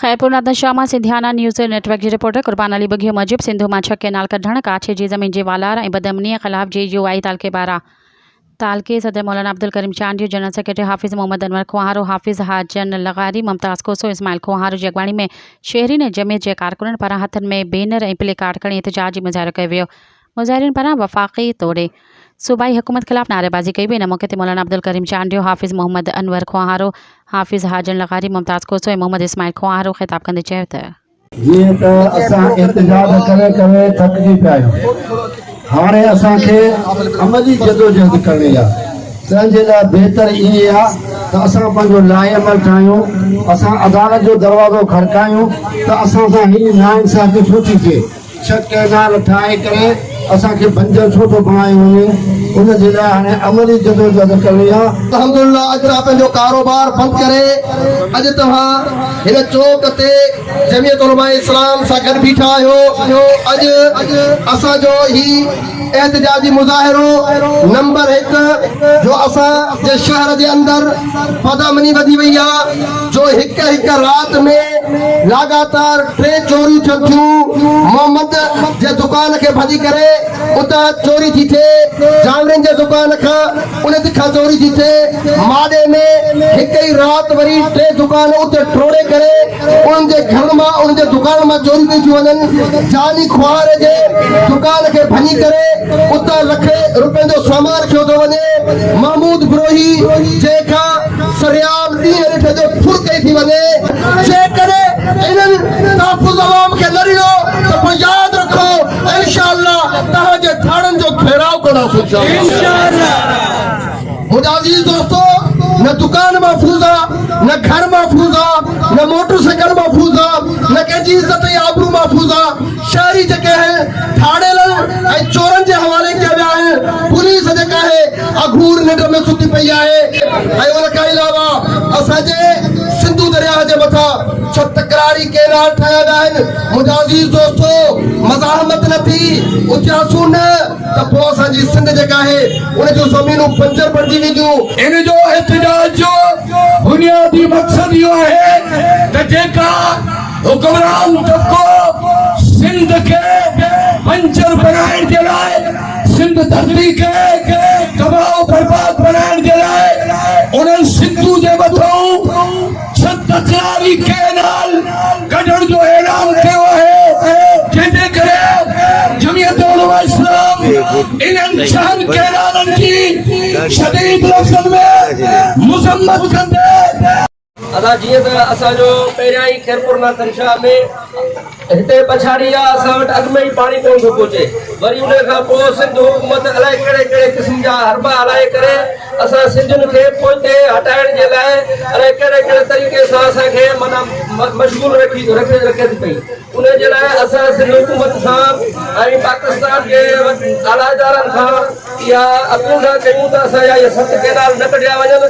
Khairpur नदशामा सिंधियाना news network की reporter कुर्बान अली बघियो मूजिब सिंधु मां 6 केनाल कढण काछे जी ज़मीन जे वालार ऐं बदअमनी ख़िलाफ़ JUI तालके बारा तालके सदर मौलाना अब्दुल करीम चांडियो, जनरल सेक्रेटरी हाफिज़ मोहम्मद अनवर खुहारो, हाफिज़ हाजन लगारी, मुमताज़ कोसो, इस्माइल खुहारो जी अॻवानी में शहरीन ऐं जमियत जे कारकुननि पारां हथनि में बैनर ऐं प्ले कार्ड खणी एहतजाज जी मुज़ाहिरो कयो वियो। मुज़ाहिरीन पारां वफ़ाक़ी तौर सूबाई हुकूमत ख़िलाफ़ नारेबाज़ी कई वई। इन मौक़े ते मौलाना अब्दुल करीम चांडियो, हाफिज़ मोहम्मद अनवर खुहारो, हाफिज़ हाजन लगारी, मुमताज़ कोसो ऐं मोहम्मद इस्माइल खुहारो ख़िताब कंदे चयो त जीअं त असां एहतजाज करे करे थकिजी पिया आहियूं। हाणे असांखे अमली जदोजहद करणी आहे। तंहिंजे लाइ बहितर इहे आहे त असां पंहिंजो लाइअमल ठाहियूं, असां अदालत जो दरवाज़ो खड़कायूं त असां सां हीअ नाइंसाफ़ी छो थी थिए। 6 केनाल ठाहे करे असांखे बंजर छो थो बणायो वञे, उनजे लाइ हाणे अमली जदोजहद करणी आहे। अल्हम्दुलिल्लाह अॼु तव्हां पंहिंजो कारोबार बंदि करे अॼु तव्हां हिन चौक ते जमियत उलमा इस्लाम सां गॾु बीठा आहियो। अॼु असांजो ही एहतजाजी मुज़ाहिरो नंबर 1 जो असां जे शहर जे अंदरि बदअमनी वधी वई आहे, जो हिक रात में लगातार 3 चोरी थियूं। मोहम्मद जे दुकान खे भॼी करे उतां चोरी थी थिए, जावरनि जे दुकान खां उन खां चोरी थी थिए। माॾे में हिक ई रात वरी 3 दुकान उते टोड़े करे उन्हनि जे घर मां उन जे दुकान मां चोरी थी थियूं वञनि। जानी खुआर जे दुकान खे भञी करे उतां ₹1,00,000 जो सामान खयो थो वञे। महमूद ब्रोही जेका सरियाम ॾींहं ॾिठ जो फुर कई थी वञे। जेकॾहिं इन्हनि तहफ़ुज़ अवाम खे न ॾिनो त पोइ यादि रखो इंशाअल्लाह तव्हांजे थाणनि जो घेराव कंदासीं इंशाअल्लाह। मुंहिंजा अज़ीज़ दोस्तो, न दुकान महफूज़ आहे, न घर महफूज़ आहे, न मोटरसाइकिल महफूज़ आहे, न कंहिंजी इज़त या आबरू महफूज़ आहे। शहरी जेके आहिनि ठाणेलनि ऐं चोरनि जे हवाले कया विया आहिनि। पुलिस जेका आहे अघूर निंड में सुती पई आहे। ऐं उन खां अलावा असांजे सिंधु दरिया जे मथां 6 तकरारी केनाल ठाहिया विया आहिनि। मुंहिंजा अज़ीज़ दोस्तो, मज़ाहमत न थी उथियासूं न त पोइ असांजी सिंध जेका आहे उन जूं ज़मीनूं बंजर बणिजी वेंदियूं। इन जो एहतजाज जो बुनियादी मक़सद इहो आहे त जेका हुक्मरान तबको सिंध खे बंजर बनाइण जे लाइ, सिंध धरती खे तबाह बर्बाद बनाइण जे लाइ उन्हनि सिंधु जे मथां 6 तकरारी केनाल कढण जो ऐलान कयो आहे, जंहिंजे करे जमियत उलमा इस्लाम इन्हनि 6 केनालनि जी शदीद लफ़्ज़नि में मुज़म्मत कंदे। अदा जीअं त असांजो पहिरियां ई खैरपुर नदशाह में हिते पछाड़ी आहे, असां वटि अॻु में ई पाणी कोन थो पहुचे। वरी उन खां पोइ सिंध हुकूमत अलाए कहिड़े क़िस्म जा हरबा हलाए करे असां सिंधियुनि खे पोइते हटाइण जे लाइ अलाए कहिड़े तरीक़े सां असांखे माना मशगूल रखे थी पई। उन जे लाइ असां सिंध हुकूमत खां ऐं पाकिस्तान जे आला इदारनि खां इहा अपील था कयूं त असांजा इहे 7 केनाल न कढिया वञनि।